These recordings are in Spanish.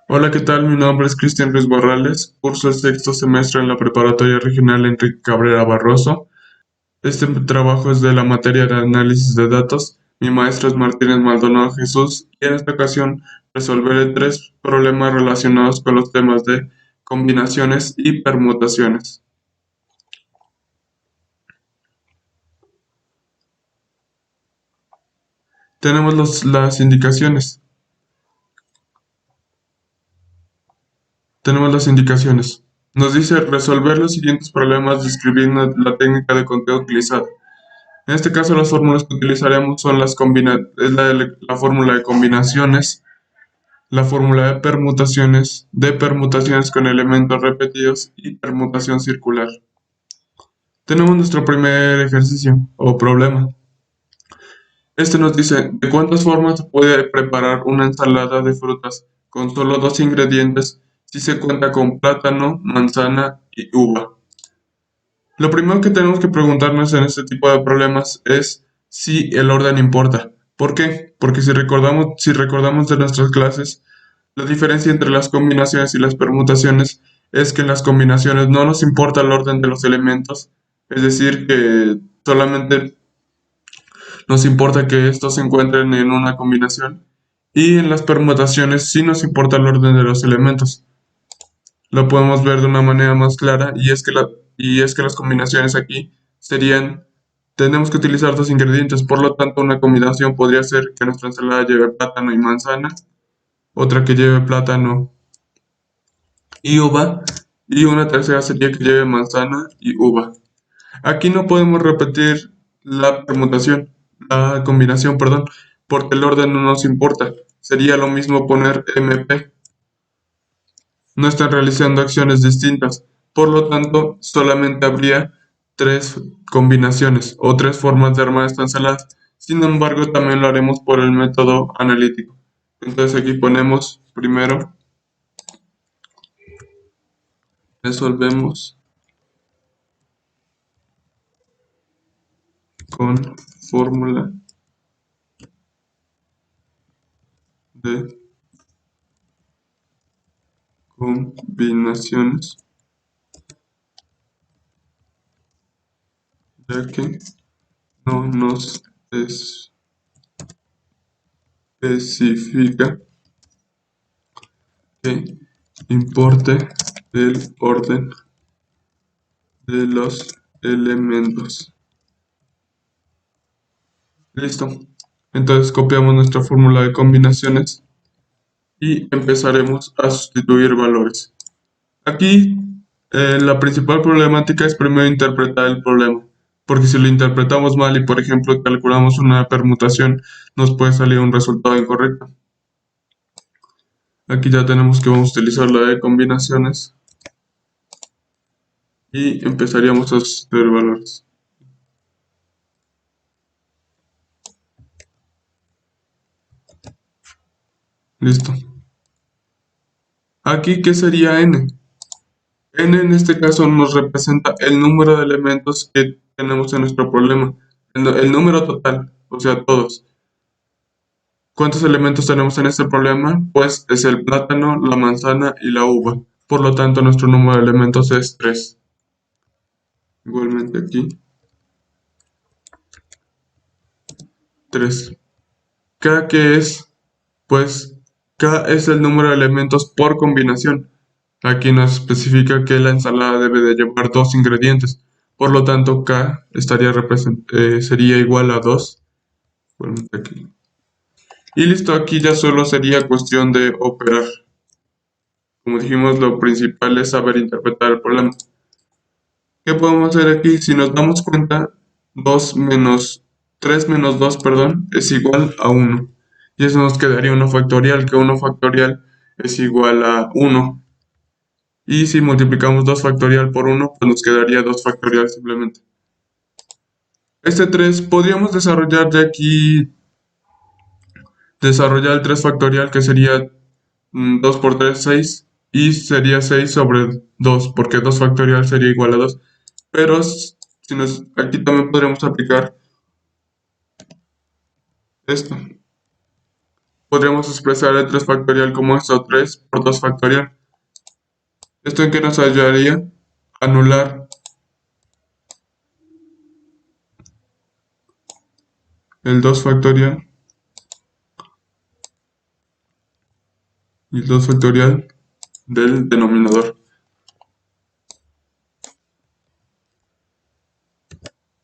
Hola, ¿qué tal? Mi nombre es Cristian Ruiz Barrales, curso el sexto semestre en la Preparatoria Regional Enrique Cabrera Barroso. Este trabajo es de la materia de análisis de datos. Mi maestro es Martínez Maldonado Jesús y en esta ocasión resolveré tres problemas relacionados con los temas de combinaciones y permutaciones. Tenemos las indicaciones. Tenemos las indicaciones. Nos dice resolver los siguientes problemas describiendo la técnica de conteo utilizada. En este caso, las fórmulas que utilizaremos son es la fórmula de combinaciones, la fórmula de permutaciones con elementos repetidos y permutación circular. Tenemos nuestro primer ejercicio o problema. Este nos dice de cuántas formas se puede preparar una ensalada de frutas con solo dos ingredientes si se cuenta con plátano, manzana y uva. Lo primero que tenemos que preguntarnos en este tipo de problemas es si el orden importa. ¿Por qué? Porque si recordamos de nuestras clases, la diferencia entre las combinaciones y las permutaciones es que en las combinaciones no nos importa el orden de los elementos, es decir, que solamente nos importa que estos se encuentren en una combinación, y en las permutaciones sí nos importa el orden de los elementos. Lo podemos ver de una manera más clara y es que las combinaciones aquí serían, tenemos que utilizar dos ingredientes, por lo tanto una combinación podría ser que nuestra ensalada lleve plátano y manzana, otra que lleve plátano y uva, y una tercera sería que lleve manzana y uva. Aquí no podemos repetir la combinación, perdón, porque el orden no nos importa. Sería lo mismo poner MP. No están realizando acciones distintas. Por lo tanto, solamente habría tres combinaciones o tres formas de armar esta ensalada. Sin embargo, también lo haremos por el método analítico. Entonces aquí ponemos primero, resolvemos con fórmula de combinaciones, ya que no nos especifica que importe el orden de los elementos. Listo. Entonces copiamos nuestra fórmula de combinaciones y empezaremos a sustituir valores. Aquí la principal problemática es primero interpretar el problema, porque si lo interpretamos mal y por ejemplo calculamos una permutación, nos puede salir un resultado incorrecto. Aquí ya tenemos que vamos a utilizar la de combinaciones y empezaríamos a sustituir valores. Listo. Aquí, ¿qué sería n? N en este caso nos representa el número de elementos que tenemos en nuestro problema, el número total, o sea, todos. ¿Cuántos elementos tenemos en este problema? Pues es el plátano, la manzana y la uva. Por lo tanto, nuestro número de elementos es 3. Igualmente aquí, 3. K, ¿qué es? Pues K es el número de elementos por combinación. Aquí nos especifica que la ensalada debe de llevar dos ingredientes. Por lo tanto, K sería igual a 2. Igualmente aquí. Y listo, aquí ya solo sería cuestión de operar. Como dijimos, lo principal es saber interpretar el problema. ¿Qué podemos hacer aquí? Si nos damos cuenta, 3 menos 2, perdón, es igual a 1. Y eso nos quedaría 1 factorial, que 1 factorial es igual a 1. Y si multiplicamos 2 factorial por 1, pues nos quedaría 2 factorial simplemente. Este 3 podríamos desarrollar de aquí, desarrollar el 3 factorial, que sería 2 por 3, 6. Y sería 6 sobre 2, porque 2 factorial sería igual a 2. Pero aquí también podríamos aplicar esto. podríamos expresar el 3 factorial como esto, 3 por 2 factorial. ¿Esto en qué nos ayudaría? Anular el 2 factorial y el 2 factorial del denominador.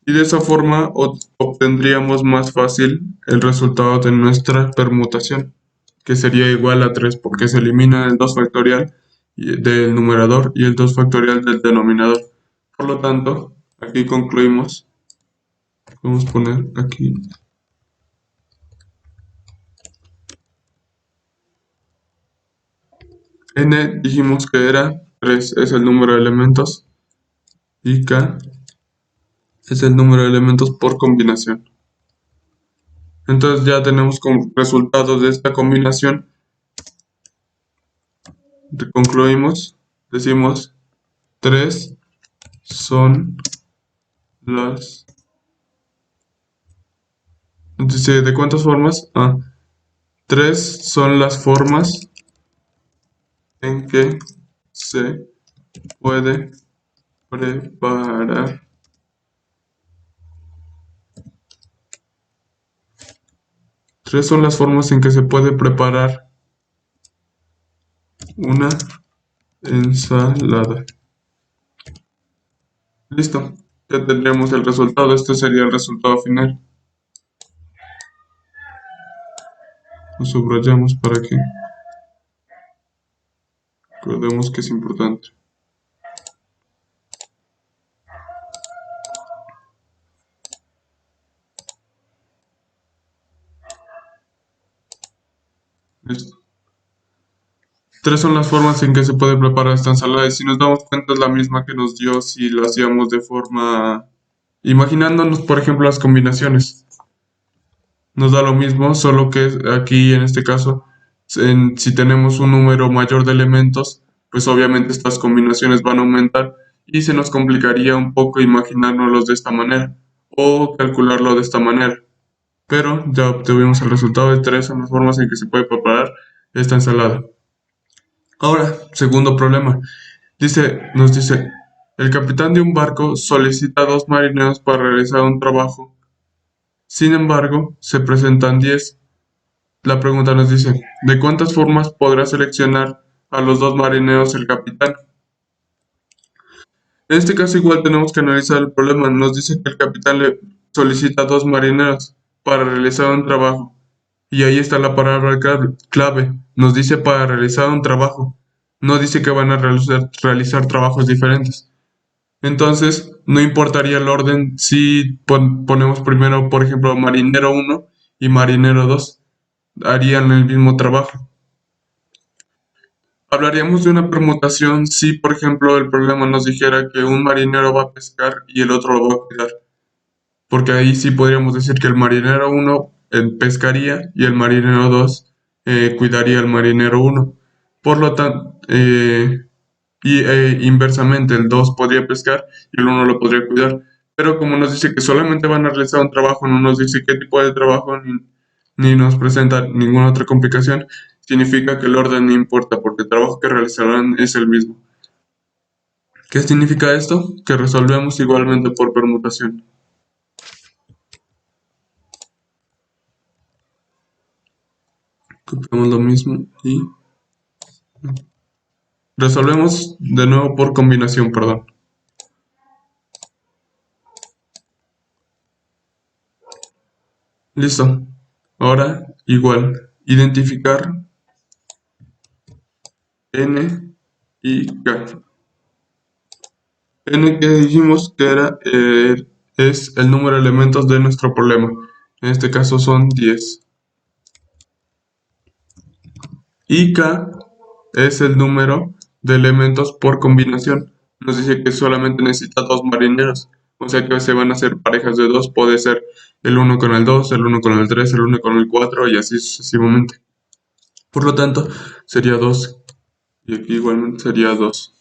Y de esa forma obtendríamos más fácil el resultado de nuestra permutación, que sería igual a 3 porque se elimina el 2 factorial del numerador y el 2 factorial del denominador. Por lo tanto, aquí concluimos. Vamos a poner aquí n, dijimos que era 3, es el número de elementos, y k es el número de elementos por combinación. Entonces ya tenemos como resultados de esta combinación. Concluimos, decimos 3 son las... Dice, ¿de cuántas formas? 3 son las formas en que se puede preparar. Tres son las formas en que se puede preparar una ensalada. Listo, ya tendríamos el resultado. Este sería el resultado final. Lo subrayamos para que recordemos que es importante. Listo. Tres son las formas en que se puede preparar esta ensalada y si nos damos cuenta es la misma que nos dio si lo hacíamos de forma... Imaginándonos, por ejemplo, las combinaciones. Nos da lo mismo, solo que aquí en este caso, si tenemos un número mayor de elementos, pues obviamente estas combinaciones van a aumentar y se nos complicaría un poco imaginárnoslos de esta manera o calcularlo de esta manera. Pero ya obtuvimos el resultado de tres son las formas en que se puede preparar esta ensalada. Ahora, segundo problema. Nos dice, el capitán de un barco solicita a dos marineros para realizar un trabajo. Sin embargo, se presentan 10. La pregunta nos dice, ¿de cuántas formas podrá seleccionar a los dos marineros el capitán? En este caso igual tenemos que analizar el problema. Nos dice que el capitán le solicita a dos marineros para realizar un trabajo. Y ahí está la palabra clave. Nos dice para realizar un trabajo. No dice que van a realizar trabajos diferentes. Entonces, no importaría el orden si ponemos primero, por ejemplo, marinero 1 y marinero 2. Harían el mismo trabajo. Hablaríamos de una permutación si, por ejemplo, el problema nos dijera que un marinero va a pescar y el otro lo va a cuidar. Porque ahí sí podríamos decir que el marinero 1 pescaría y el marinero 2 cuidaría al marinero 1. Por lo tanto, inversamente, el 2 podría pescar y el 1 lo podría cuidar. Pero como nos dice que solamente van a realizar un trabajo, no nos dice qué tipo de trabajo ni nos presenta ninguna otra complicación, significa que el orden no importa porque el trabajo que realizarán es el mismo. ¿Qué significa esto? Que resolvemos igualmente por permutación. Copiamos lo mismo y resolvemos de nuevo por combinación, perdón. Listo. Ahora igual, identificar n y k. N que dijimos que es el número de elementos de nuestro problema. En este caso son 10. Y K es el número de elementos por combinación. Nos dice que solamente necesita dos marineros. O sea que se van a hacer parejas de dos. Puede ser el 1 con el 2, el 1 con el 3, el 1 con el 4 y así sucesivamente. Por lo tanto, sería 2. Y aquí igualmente sería 2.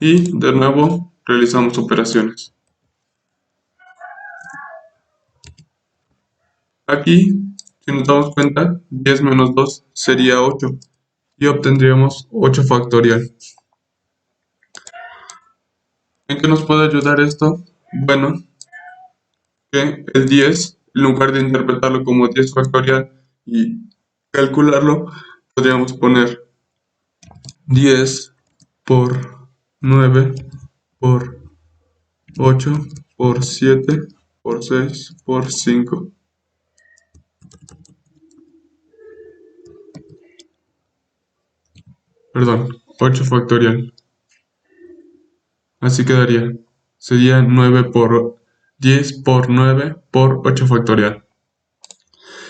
Y de nuevo realizamos operaciones. Aquí Si nos damos cuenta, 10 menos 2 sería 8 y obtendríamos 8 factorial. ¿En qué nos puede ayudar esto? Bueno, que el 10, en lugar de interpretarlo como 10 factorial y calcularlo, podríamos poner 10 por 9 por 8 por 7 por 6 por 5. Perdón, 8 factorial. Así quedaría. Sería 9 por 10 por 9 por 8 factorial.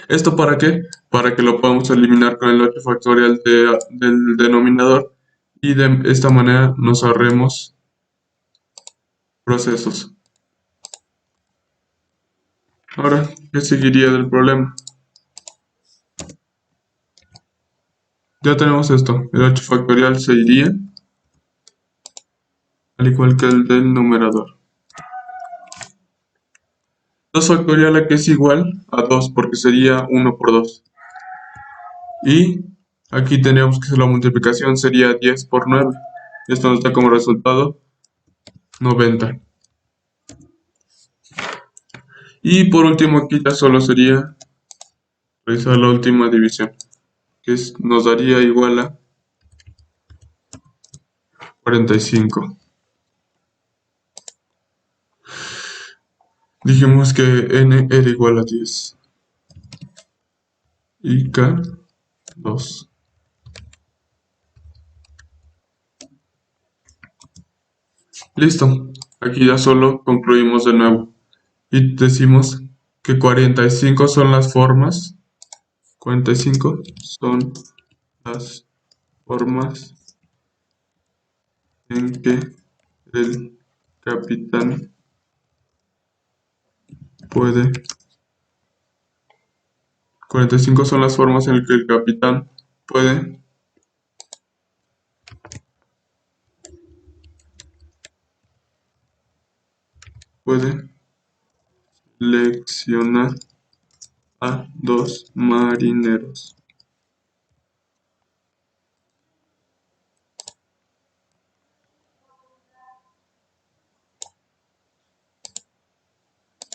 ¿Esto para qué? Para que lo podamos eliminar con el 8 factorial del denominador y de esta manera nos ahorremos procesos. Ahora, ¿qué seguiría del problema? Ya tenemos esto. El 8 factorial se iría al igual que el del numerador. 2 factorial aquí es igual a 2 porque sería 1 por 2. Y aquí tendríamos que hacer la multiplicación, sería 10 por 9. Esto nos da como resultado 90. Y por último aquí ya solo sería realizar la última división, que nos daría igual a 45. Dijimos que n era igual a 10 y k 2. Listo, aquí ya solo concluimos de nuevo y decimos que 45 son las formas. 45 son las formas en que el capitán puede. 45 son las formas en que el capitán puede leccionar a dos marineros.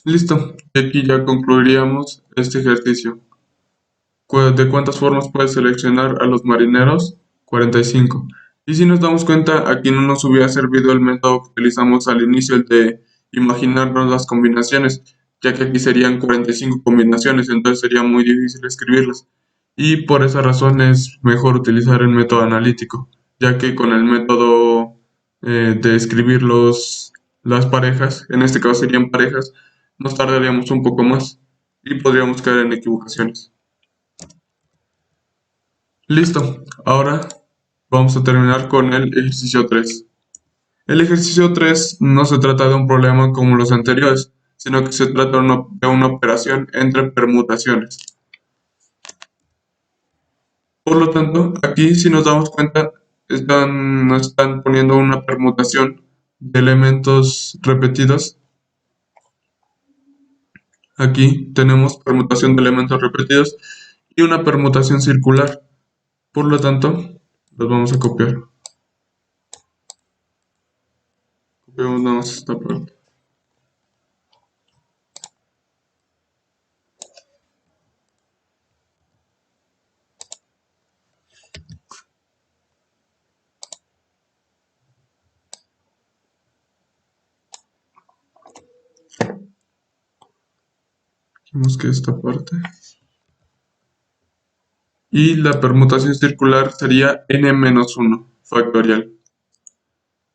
Listo, y aquí ya concluiríamos este ejercicio. ¿De cuántas formas puedes seleccionar a los marineros? 45. Y si nos damos cuenta, aquí no nos hubiera servido el método que utilizamos al inicio, el de imaginarnos las combinaciones, ya que aquí serían 45 combinaciones, entonces sería muy difícil escribirlas. Y por esa razón es mejor utilizar el método analítico, ya que con el método de escribir las parejas, en este caso serían parejas, nos tardaríamos un poco más y podríamos caer en equivocaciones. Listo, ahora vamos a terminar con el ejercicio 3. El ejercicio 3 no se trata de un problema como los anteriores, sino que se trata de una operación entre permutaciones. Por lo tanto, aquí si nos damos cuenta, nos están poniendo una permutación de elementos repetidos. Aquí tenemos permutación de elementos repetidos y una permutación circular. Por lo tanto, los vamos a copiar. Copiamos nada más esta parte. Dijimos que esta parte. Y la permutación circular sería n-1 factorial.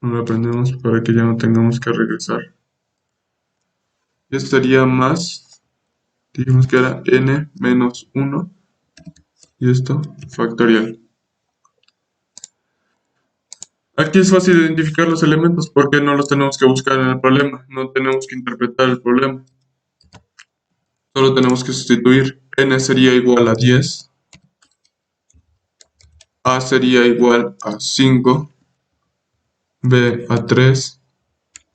Lo aprendemos para que ya no tengamos que regresar. Esto sería más, dijimos que era n-1 y esto factorial. Aquí es fácil identificar los elementos porque no los tenemos que buscar en el problema, no tenemos que interpretar el problema. Solo tenemos que sustituir. N sería igual a 10, A sería igual a 5, B a 3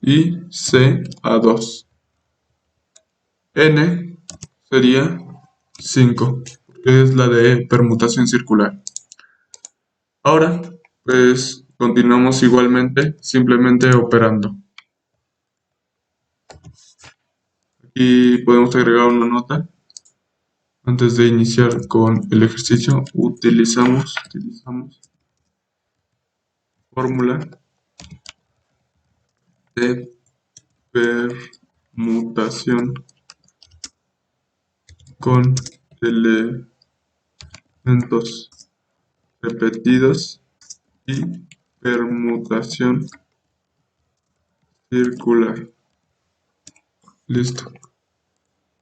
y C a 2. N sería 5, que es la de permutación circular. Ahora, pues continuamos igualmente, simplemente operando. Aquí podemos agregar una nota. Antes de iniciar con el ejercicio, utilizamos fórmula de permutación con elementos repetidos y permutación circular. Listo.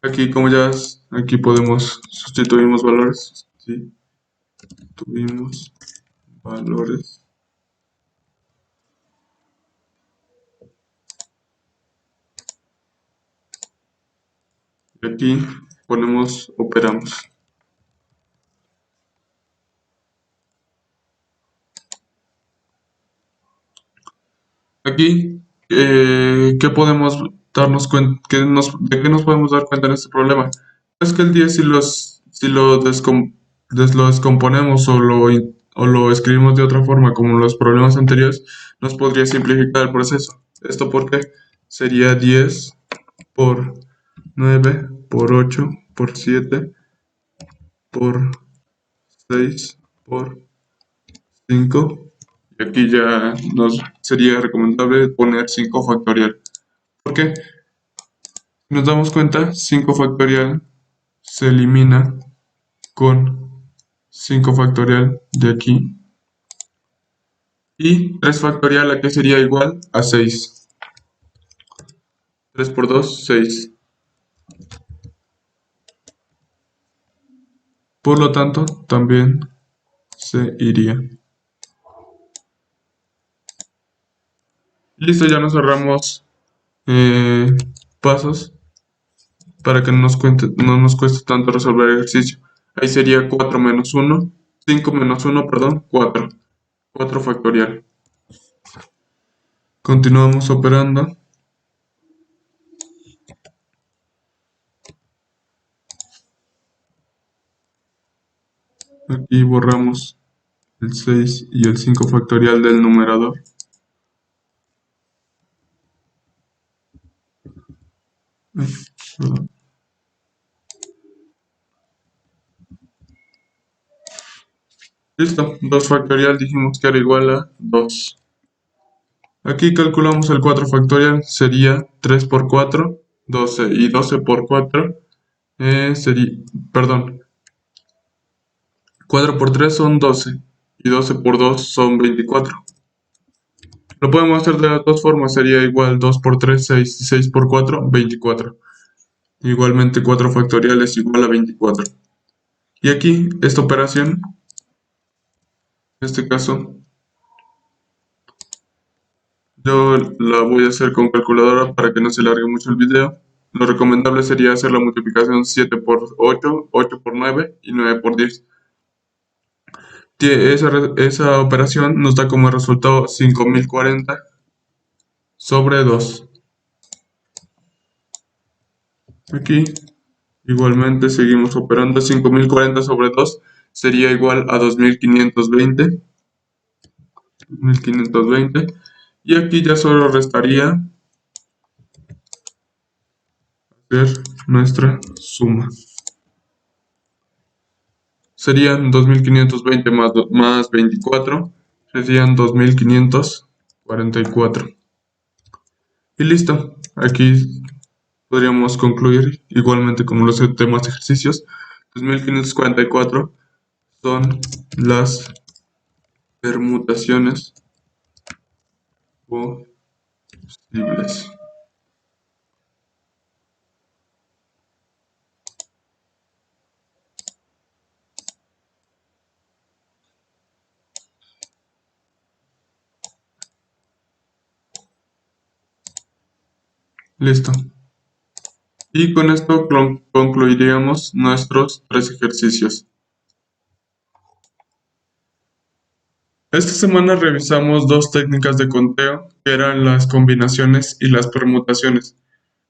Aquí, como ya aquí podemos sustituimos valores. Sí, tuvimos valores. Y aquí ponemos operamos. Aquí, ¿qué podemos darnos cuenta? ¿De qué nos podemos dar cuenta en este problema? Es que el 10 si lo descomponemos o lo escribimos de otra forma, como los problemas anteriores, nos podría simplificar el proceso. ¿Esto por qué? Sería 10 por 9 por 8 por 7 por 6 por 5. Y aquí ya nos sería recomendable poner 5 factorial. ¿Por qué? Si nos damos cuenta, 5 factorial se elimina con 5 factorial de aquí. Y 3 factorial aquí sería igual a 6. 3 por 2, 6. Por lo tanto, también se iría. Listo, ya nos ahorramos pasos para que no nos cueste tanto resolver el ejercicio. Ahí sería 4 menos 1, 5 menos 1, perdón, 4. 4 factorial. Continuamos operando. Aquí borramos el 6 y el 5 factorial del numerador. Perdón. Listo, 2 factorial dijimos que era igual a 2. Aquí calculamos el 4 factorial, sería 3 por 4, 12, y 12 por 4 sería, perdón, 4 por 3 son 12, y 12 por 2 son 24. Lo podemos hacer de las dos formas, sería igual 2 por 3, 6, y 6 por 4, 24. Igualmente 4 factorial es igual a 24. Y aquí, esta operación, en este caso, yo la voy a hacer con calculadora para que no se largue mucho el video. Lo recomendable sería hacer la multiplicación 7 por 8, 8 por 9 y 9 por 10. Esa operación nos da como resultado 5040 sobre 2. Aquí, igualmente, seguimos operando. 5040 sobre 2 sería igual a 2520. 2520. Y aquí ya solo restaría hacer nuestra suma. Serían 2520 más 24, serían 2544. Y listo, aquí podríamos concluir igualmente como los demás ejercicios. 2544 son las permutaciones posibles. Listo. Y con esto concluiríamos nuestros 3 ejercicios. Esta semana revisamos 2 técnicas de conteo, que eran las combinaciones y las permutaciones.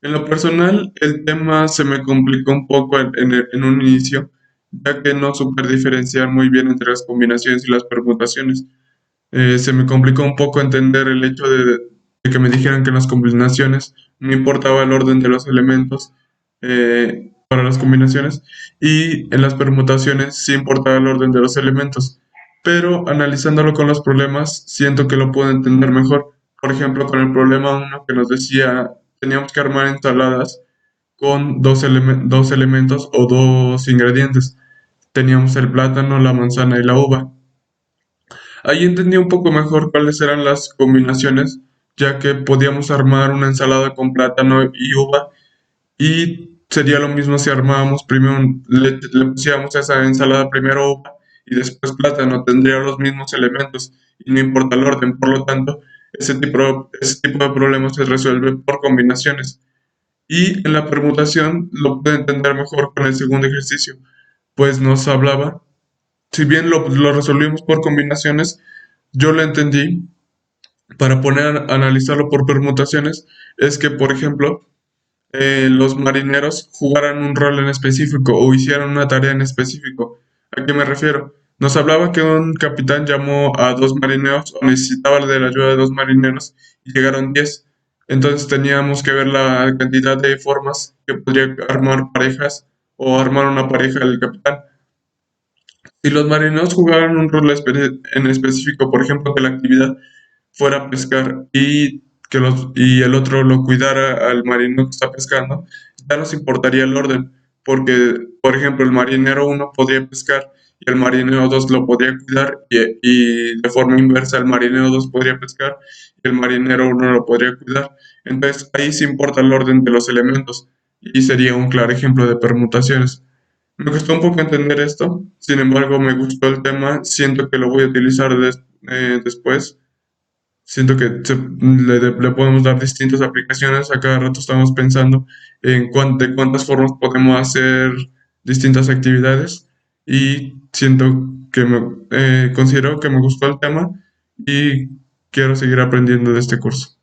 En lo personal, el tema se me complicó un poco en un inicio, ya que no supe diferenciar muy bien entre las combinaciones y las permutaciones. Se me complicó un poco entender el hecho de que me dijeran que en las combinaciones no importaba el orden de los elementos para las combinaciones y en las permutaciones sí importaba el orden de los elementos. Pero analizándolo con los problemas, siento que lo puedo entender mejor. Por ejemplo, con el problema uno que nos decía, teníamos que armar ensaladas con dos elementos o dos ingredientes. Teníamos el plátano, la manzana y la uva. Ahí entendí un poco mejor cuáles eran las combinaciones, ya que podíamos armar una ensalada con plátano y uva y sería lo mismo si armábamos primero, le pusiéramos a esa ensalada primero uva y después plátano, tendría los mismos elementos y no importa el orden. Por lo tanto, ese tipo de problemas se resuelve por combinaciones. Y en la permutación lo pude entender mejor con el segundo ejercicio, pues nos hablaba, si bien lo resolvimos por combinaciones, yo lo entendí para poner a analizarlo por permutaciones, es que, por ejemplo, los marineros jugaran un rol en específico o hicieran una tarea en específico. ¿A qué me refiero? Nos hablaba que un capitán llamó a dos marineros o necesitaba de la ayuda de dos marineros y llegaron 10. Entonces teníamos que ver la cantidad de formas que podría armar parejas o armar una pareja del capitán. Si los marineros jugaran un rol en específico, por ejemplo, que la actividad fuera a pescar y el otro lo cuidara al marinero que está pescando, ya nos importaría el orden, porque, por ejemplo, el marinero uno podría pescar y el marinero 2 lo podría cuidar y de forma inversa el marinero 2 podría pescar y el marinero uno lo podría cuidar. Entonces ahí sí importa el orden de los elementos y sería un claro ejemplo de permutaciones. Me costó un poco entender esto, sin embargo me gustó el tema, siento que lo voy a utilizar después. Siento que le podemos dar distintas aplicaciones. A cada rato estamos pensando en de cuántas formas podemos hacer distintas actividades. Y siento que considero que me gustó el tema y quiero seguir aprendiendo de este curso.